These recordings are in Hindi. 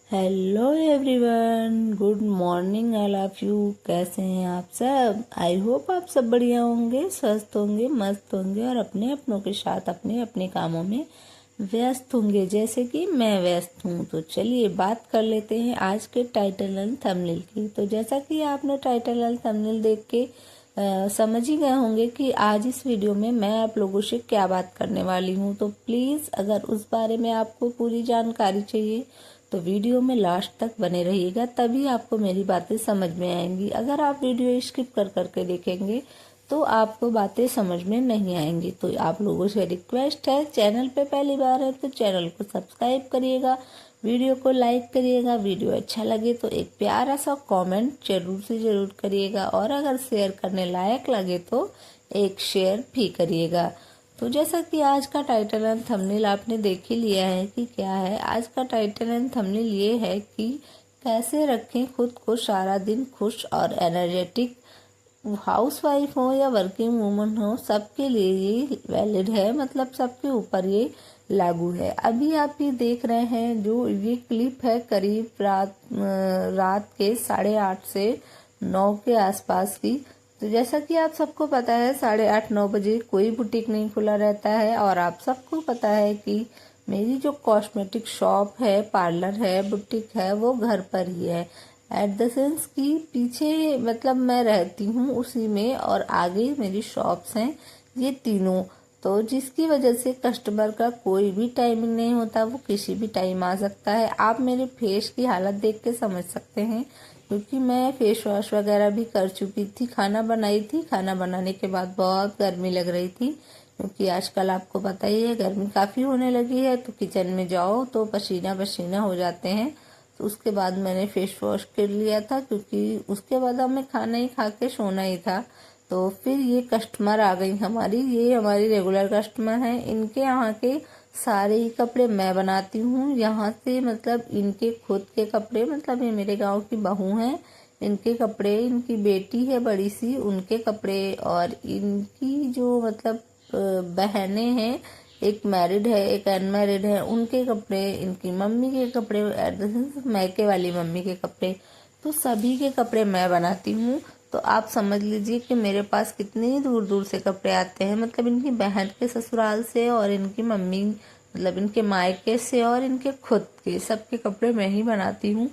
Hello everyone, good morning all of you. कैसे हैं आप सब? आई होप आप सब बढ़िया होंगे, स्वस्थ होंगे, मस्त होंगे और अपने अपनों के साथ अपने अपने कामों में व्यस्त होंगे, जैसे कि मैं व्यस्त हूँ। तो चलिए बात कर लेते हैं आज के टाइटल एंड थंबनेल की। तो जैसा कि आपने टाइटल एंड थंबनेल देख के समझ ही गए होंगे कि आज इस वीडियो में मैं आप लोगों से क्या बात करने वाली हूँ। तो प्लीज़ अगर उस बारे में आपको पूरी जानकारी चाहिए तो वीडियो में लास्ट तक बने रहिएगा, तभी आपको मेरी बातें समझ में आएंगी। अगर आप वीडियो स्किप कर करके देखेंगे तो आपको बातें समझ में नहीं आएंगी। तो आप लोगों से रिक्वेस्ट है, चैनल पे पहली बार है तो चैनल को सब्सक्राइब करिएगा, वीडियो को लाइक करिएगा, वीडियो अच्छा लगे तो एक प्यारा सा कमेंट जरूर से जरूर करिएगा और अगर शेयर करने लायक लगे तो एक शेयर भी करिएगा। तो जैसा कि आज का टाइटल एंड थंबनेल आपने देख ही लिया है कि क्या है। आज का टाइटल एंड थंबनेल ये है कि कैसे रखें खुद को सारा दिन खुश और एनर्जेटिक। हाउसवाइफ हो या वर्किंग वूमन हो, सबके लिए ये वैलिड है, मतलब सबके ऊपर ये लागू है। अभी आप ये देख रहे हैं जो ये क्लिप है, करीब रात के 8:30 से 9 के आसपास की। तो जैसा कि आप सबको पता है 8:30-9 बजे कोई बुटीक नहीं खुला रहता है और आप सबको पता है कि मेरी जो कॉस्मेटिक शॉप है, पार्लर है, बुटीक है, वो घर पर ही है। एट द सेंस कि पीछे मतलब मैं रहती हूँ उसी में और आगे मेरी शॉप्स हैं, ये तीनों। तो जिसकी वजह से कस्टमर का कोई भी टाइमिंग नहीं होता, वो किसी भी टाइम आ सकता है। आप मेरे फेस की हालत देख के समझ सकते हैं, क्योंकि मैं फेस वॉश वगैरह भी कर चुकी थी, खाना बनाई थी। खाना बनाने के बाद बहुत गर्मी लग रही थी, क्योंकि आजकल आपको पता ही है गर्मी काफ़ी होने लगी है। तो किचन में जाओ तो पसीना पसीना हो जाते हैं। तो उसके बाद मैंने फेस वॉश कर लिया था, क्योंकि उसके बाद हमें खाना ही खा के सोना ही था। तो फिर ये कस्टमर आ गई हमारी, ये हमारी रेगुलर कस्टमर हैं। इनके यहाँ के सारे ही कपड़े मैं बनाती हूँ यहाँ से, मतलब इनके खुद के कपड़े, मतलब ये मेरे गांव की बहू हैं, इनके कपड़े, इनकी बेटी है बड़ी सी, उनके कपड़े, और इनकी जो मतलब बहनें हैं, एक मैरिड है एक अनमैरिड है, उनके कपड़े, इनकी मम्मी के कपड़े, मैके वाली मम्मी के कपड़े, तो सभी के कपड़े मैं बनाती हूँ। तो आप समझ लीजिए कि मेरे पास कितनी दूर दूर से कपड़े आते हैं, मतलब इनकी बहन के ससुराल से और इनकी मम्मी मतलब इनके मायके से और इनके खुद के, सबके कपड़े मैं ही बनाती हूँ।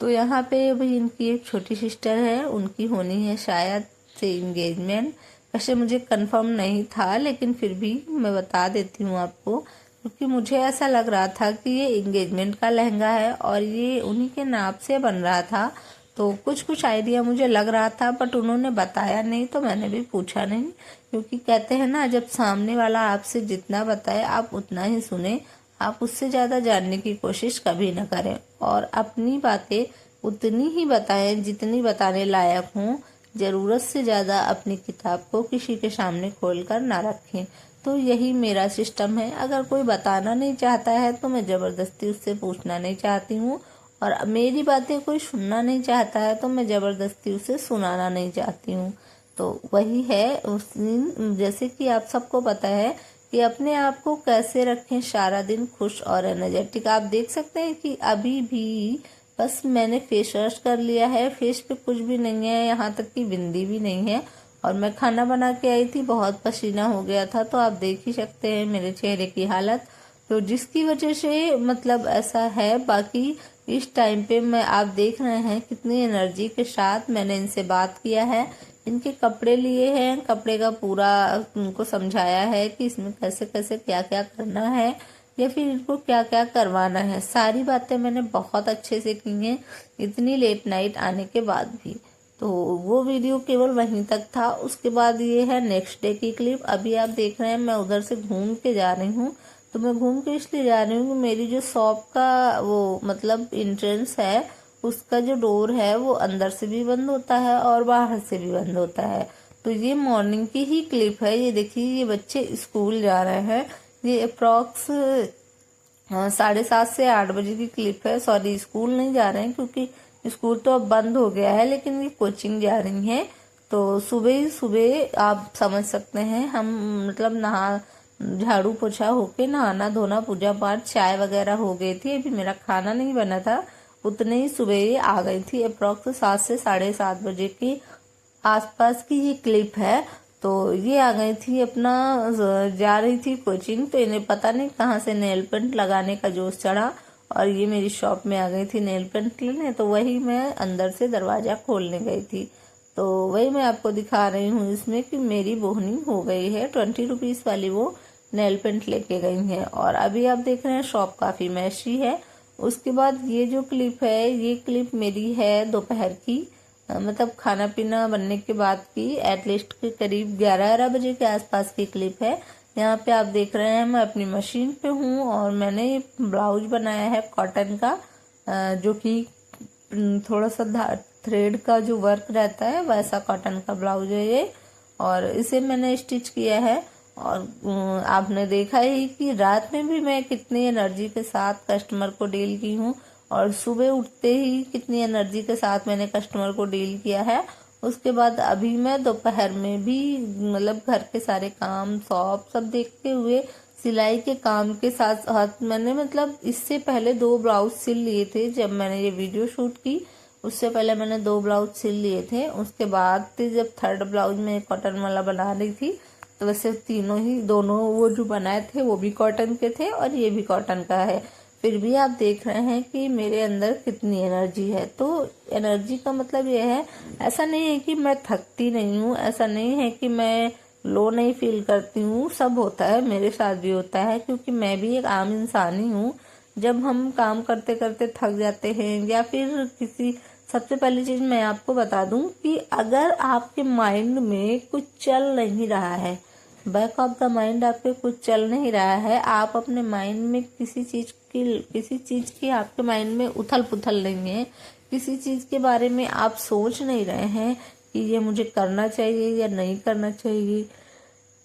तो यहाँ पे अभी इनकी एक छोटी सिस्टर है, उनकी होनी है शायद से इंगेजमेंट। वैसे मुझे कंफर्म नहीं था, लेकिन फिर भी मैं बता देती हूँ आपको, क्योंकि मुझे ऐसा लग रहा था कि ये इंगेजमेंट का लहंगा है और ये उन्हीं के नाप से बन रहा था। तो कुछ कुछ आइडिया मुझे लग रहा था, बट उन्होंने बताया नहीं तो मैंने भी पूछा नहीं, क्योंकि कहते हैं ना, जब सामने वाला आपसे जितना बताए आप उतना ही सुने, आप उससे ज़्यादा जानने की कोशिश कभी न करें और अपनी बातें उतनी ही बताएं जितनी बताने लायक हों। ज़रूरत से ज़्यादा अपनी किताब को किसी के सामने खोल कर ना रखें। तो यही मेरा सिस्टम है। अगर कोई बताना नहीं चाहता है तो मैं ज़बरदस्ती उससे पूछना नहीं चाहती हूँ, और मेरी बातें कोई सुनना नहीं चाहता है तो मैं ज़बरदस्ती उसे सुनाना नहीं चाहती हूँ। तो वही है उस दिन, जैसे कि आप सबको पता है कि अपने आप को कैसे रखें सारा दिन खुश और एनर्जेटिक। आप देख सकते हैं कि अभी भी बस मैंने फेस वॉश कर लिया है, फेस पे कुछ भी नहीं है, यहाँ तक कि बिंदी भी नहीं है, और मैं खाना बना के आई थी, बहुत पसीना हो गया था। तो आप देख ही सकते हैं मेरे चेहरे की हालत, तो जिसकी वजह से मतलब ऐसा है। बाकी इस टाइम पे मैं, आप देख रहे हैं कितनी एनर्जी के साथ मैंने इनसे बात किया है, इनके कपड़े लिए हैं, कपड़े का पूरा उनको समझाया है कि इसमें कैसे कैसे क्या क्या करना है या फिर इनको क्या क्या करवाना है। सारी बातें मैंने बहुत अच्छे से की हैं, इतनी लेट नाइट आने के बाद भी। तो वो वीडियो केवल वहीं तक था। उसके बाद ये है नेक्स्ट डे की क्लिप। अभी आप देख रहे हैं मैं उधर से घूम के जा रही हूँ। तो मैं घूम के इसलिए जा रही हूँ कि मेरी जो शॉप का वो मतलब इंट्रेंस है, उसका जो डोर है वो अंदर से भी बंद होता है और बाहर से भी बंद होता है। तो ये मॉर्निंग की ही क्लिप है। ये देखिए, ये बच्चे स्कूल जा रहे हैं। ये अप्रॉक्स 7:30 से 8 बजे की क्लिप है। सॉरी, स्कूल नहीं जा रहे हैं क्योंकि स्कूल तो अब बंद हो गया है, लेकिन ये कोचिंग जा रही हैं। तो सुबह सुबह आप समझ सकते हैं, हम मतलब नहा झाड़ू पोछा होके, नहाना धोना, पूजा पाठ, चाय वगैरह हो गई थी। अभी मेरा खाना नहीं बना था, उतने ही सुबह ही आ गई थी। अप्रॉक्स 7 से 7:30 बजे के आसपास की ये क्लिप है। तो ये आ गई थी अपना, जा रही थी कोचिंग, तो इन्हें पता नहीं कहाँ से नेल पेंट लगाने का जोश चढ़ा और ये मेरी शॉप में आ गई थी नेल पेंट लेने। तो वही मैं अंदर से दरवाजा खोलने गई थी, तो वही मैं आपको दिखा रही हूँ इसमें कि मेरी बोहनी हो गई है। 20 रुपीज़ वाली वो नेल पेंट लेके गई है। और अभी आप देख रहे हैं शॉप काफ़ी मैशी है। उसके बाद ये जो क्लिप है, ये क्लिप मेरी है दोपहर की, मतलब खाना पीना बनने के बाद की, एटलीस्ट के करीब 11 बजे के आसपास की क्लिप है। यहाँ पे आप देख रहे हैं मैं अपनी मशीन पे हूँ और मैंने ब्लाउज बनाया है कॉटन का, जो कि थोड़ा सा थ्रेड का जो वर्क रहता है वैसा कॉटन का ब्लाउज है ये, और इसे मैंने स्टिच किया है। और आपने देखा ही कि रात में भी मैं कितनी एनर्जी के साथ कस्टमर को डील की हूँ और सुबह उठते ही कितनी एनर्जी के साथ मैंने कस्टमर को डील किया है। उसके बाद अभी मैं दोपहर में भी मतलब घर के सारे काम शॉप सब देखते हुए सिलाई के काम के साथ साथ मैंने मतलब इससे पहले 2 ब्लाउज सिल लिए थे। जब मैंने ये वीडियो शूट की उससे पहले मैंने 2 ब्लाउज सिल लिए थे। उसके बाद जब 3rd ब्लाउज में कॉटन वाला बना रही थी तो वैसे दोनों वो जो बनाए थे वो भी कॉटन के थे और ये भी कॉटन का है। फिर भी आप देख रहे हैं कि मेरे अंदर कितनी एनर्जी है। तो एनर्जी का मतलब ये है, ऐसा नहीं है कि मैं थकती नहीं हूँ, ऐसा नहीं है कि मैं लो नहीं फील करती हूँ, सब होता है, मेरे साथ भी होता है, क्योंकि मैं भी एक आम इंसान ही हूँ। जब हम काम करते करते थक जाते हैं या फिर सबसे पहली चीज मैं आपको बता दूं कि अगर आपके माइंड में कुछ चल नहीं रहा है, बैक ऑफ द माइंड आपके कुछ चल नहीं रहा है, आप अपने माइंड में किसी चीज की आपके माइंड में उथल पुथल नहीं है, किसी चीज के बारे में आप सोच नहीं रहे हैं कि ये मुझे करना चाहिए या नहीं करना चाहिए,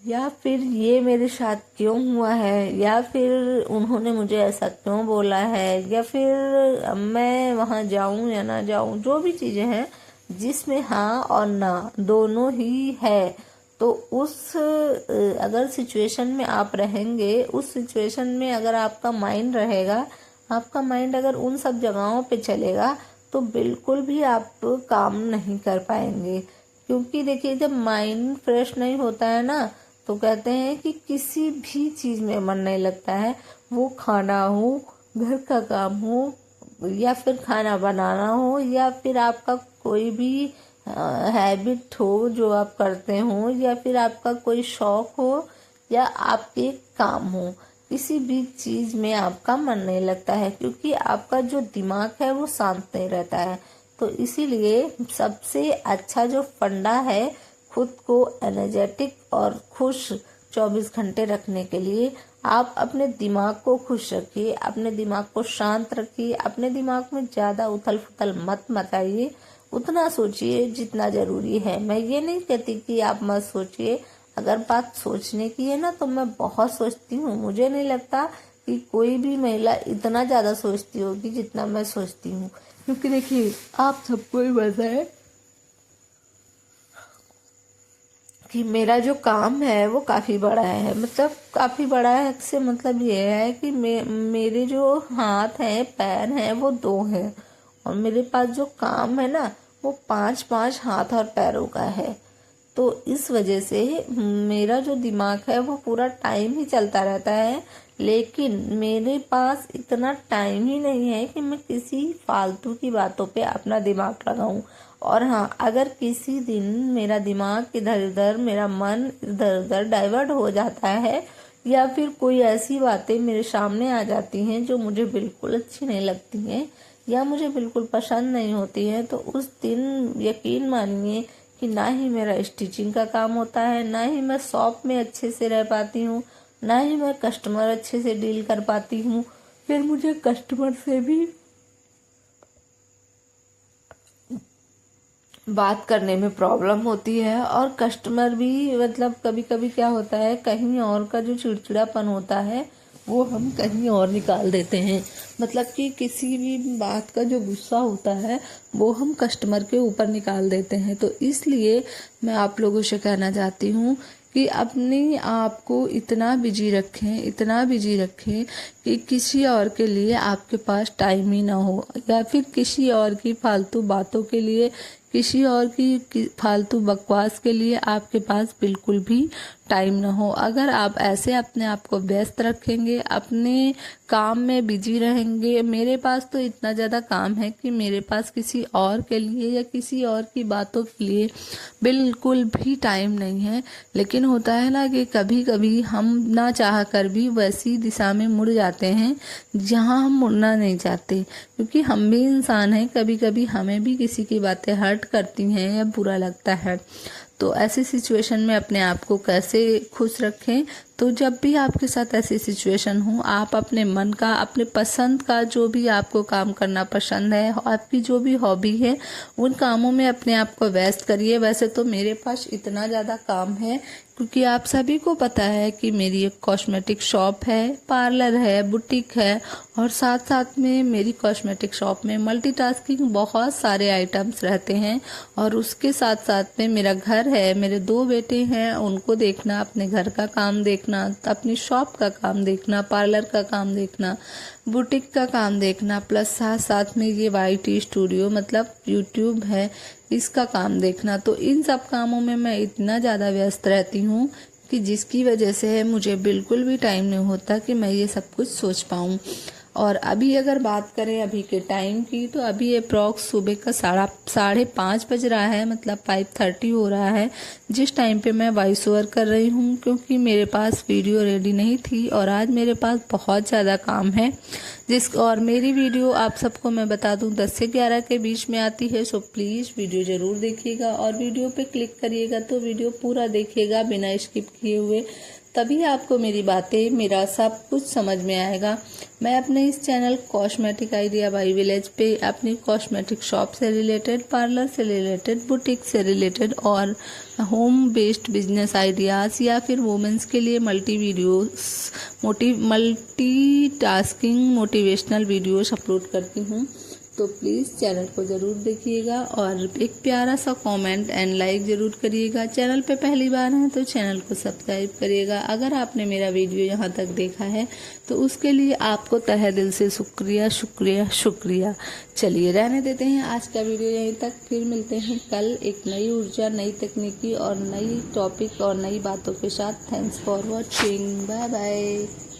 या फिर ये मेरे साथ क्यों हुआ है, या फिर उन्होंने मुझे ऐसा क्यों बोला है, या फिर मैं वहाँ जाऊं या ना जाऊं, जो भी चीजें हैं जिसमें हाँ और ना दोनों ही है। तो अगर सिचुएशन में आप रहेंगे, उस सिचुएशन में अगर आपका माइंड रहेगा, आपका माइंड अगर उन सब जगहों पे चलेगा तो बिल्कुल भी आप काम नहीं कर पाएंगे। क्योंकि देखिए जब माइंड फ्रेश नहीं होता है ना, तो कहते हैं कि किसी भी चीज में मन नहीं लगता है, वो खाना हो, घर का काम हो, या फिर खाना बनाना हो, या फिर आपका कोई भी हैबिट हो जो आप करते हो, या फिर आपका कोई शौक हो, या आपके काम हो, किसी भी चीज में आपका मन नहीं लगता है, क्योंकि आपका जो दिमाग है वो शांत नहीं रहता है। तो इसीलिए सबसे अच्छा जो फंडा है खुद को एनर्जेटिक और खुश 24 घंटे रखने के लिए, आप अपने दिमाग को खुश रखिए, अपने दिमाग को शांत रखिए, अपने दिमाग में ज्यादा उथल पुथल मत मचाइए, उतना सोचिए जितना जरूरी है। मैं ये नहीं कहती कि आप मत सोचिए, अगर बात सोचने की है ना तो मैं बहुत सोचती हूँ। मुझे नहीं लगता कि कोई भी महिला इतना ज्यादा सोचती होगी जितना मैं सोचती हूँ, क्योंकि देखिए आप सबको ही पता है कि मेरा जो काम है वो काफी बड़ा है। मतलब काफी बड़ा है से मतलब ये है कि मेरे जो हाथ हैं पैर हैं वो 2 हैं, और मेरे पास जो काम है ना वो 5-5 हाथ और पैरों का है। तो इस वजह से मेरा जो दिमाग है वो पूरा टाइम ही चलता रहता है, लेकिन मेरे पास इतना टाइम ही नहीं है कि मैं किसी फालतू की बातों पे अपना दिमाग लगाऊं। और हाँ, अगर किसी दिन मेरा दिमाग इधर उधर, मेरा मन इधर उधर डाइवर्ट हो जाता है, या फिर कोई ऐसी बातें मेरे सामने आ जाती हैं जो मुझे बिल्कुल अच्छी नहीं लगती हैं या मुझे बिल्कुल पसंद नहीं होती है, तो उस दिन यकीन मानिए कि ना ही मेरा स्टिचिंग का काम होता है, ना ही मैं शॉप में अच्छे से रह पाती हूँ, ना ही मैं कस्टमर अच्छे से डील कर पाती हूँ। फिर मुझे कस्टमर से भी बात करने में प्रॉब्लम होती है, और कस्टमर भी मतलब कभी कभी क्या होता है, कहीं और का जो चिड़चिड़ापन होता है वो हम कहीं और निकाल देते हैं। मतलब कि किसी भी बात का जो गुस्सा होता है वो हम कस्टमर के ऊपर निकाल देते हैं। तो इसलिए मैं आप लोगों से कहना चाहती हूँ कि अपने आप को इतना बिजी रखें, इतना बिजी रखें कि किसी और के लिए आपके पास टाइम ही ना हो, या फिर किसी और की फालतू बातों के लिए, किसी और की फालतू बकवास के लिए आपके पास बिल्कुल भी टाइम ना हो। अगर आप ऐसे अपने आप को व्यस्त रखेंगे, अपने काम में बिजी रहेंगे, मेरे पास तो इतना ज़्यादा काम है कि मेरे पास किसी और के लिए या किसी और की बातों के लिए बिल्कुल भी टाइम नहीं है। लेकिन होता है ना कि कभी कभी हम ना चाह कर भी वैसी दिशा में मुड़ जाते हैं जहां हम मुड़ना नहीं चाहते, क्योंकि हम भी इंसान हैं, कभी कभी हमें भी किसी की बातें हर्ट करती हैं या बुरा लगता है। तो ऐसी सिचुएशन में अपने आप को कैसे खुश रखें? तो जब भी आपके साथ ऐसी सिचुएशन हो, आप अपने मन का, अपने पसंद का, जो भी आपको काम करना पसंद है, आपकी जो भी हॉबी है, उन कामों में अपने आप को व्यस्त करिए। वैसे तो मेरे पास इतना ज़्यादा काम है, क्योंकि आप सभी को पता है कि मेरी एक कॉस्मेटिक शॉप है, पार्लर है, बुटीक है, और साथ साथ में मेरी कॉस्मेटिक शॉप में मल्टीटास्किंग बहुत सारे आइटम्स रहते हैं। और उसके साथ साथ में मेरा घर है, मेरे 2 बेटे हैं, उनको देखना, अपने घर का काम देखना, अपनी शॉप का काम देखना, पार्लर का काम देखना, बुटीक का काम देखना, प्लस साथ साथ में ये YT स्टूडियो मतलब यूट्यूब है, इसका काम देखना। तो इन सब कामों में मैं इतना ज़्यादा व्यस्त रहती हूँ कि जिसकी वजह से मुझे बिल्कुल भी टाइम नहीं होता कि मैं ये सब कुछ सोच पाऊँ। और अभी अगर बात करें अभी के टाइम की, तो अभी अप्रॉक्स सुबह का 5:30 बज रहा है, मतलब 5:30 हो रहा है, जिस टाइम पे मैं वॉइस ओवर कर रही हूँ, क्योंकि मेरे पास वीडियो रेडी नहीं थी और आज मेरे पास बहुत ज़्यादा काम है। और मेरी वीडियो आप सबको मैं बता दूं 10 से 11 के बीच में आती है। सो प्लीज़ वीडियो ज़रूर देखिएगा और वीडियो पे क्लिक करिएगा, तो वीडियो पूरा देखिएगा बिना स्किप किए हुए, तभी आपको मेरी बातें, मेरा सब कुछ समझ में आएगा। मैं अपने इस channel cosmetic idea by village पे अपनी कॉस्मेटिक शॉप से रिलेटेड, पार्लर से रिलेटेड, बुटीक से रिलेटेड और होम बेस्ड बिजनेस आइडियाज़ या फिर वुमेन्स के लिए मल्टीटास्किंग मोटिवेशनल वीडियोस अपलोड करती हूँ। तो प्लीज़ चैनल को ज़रूर देखिएगा और एक प्यारा सा कमेंट एंड लाइक ज़रूर करिएगा। चैनल पे पहली बार हैं तो चैनल को सब्सक्राइब करिएगा। अगर आपने मेरा वीडियो यहाँ तक देखा है तो उसके लिए आपको तहे दिल से शुक्रिया शुक्रिया शुक्रिया। चलिए रहने देते हैं आज का वीडियो यहीं तक, फिर मिलते हैं कल एक नई ऊर्जा, नई तकनीकी और नई टॉपिक और नई बातों के साथ। Thanks for watching, bye bye.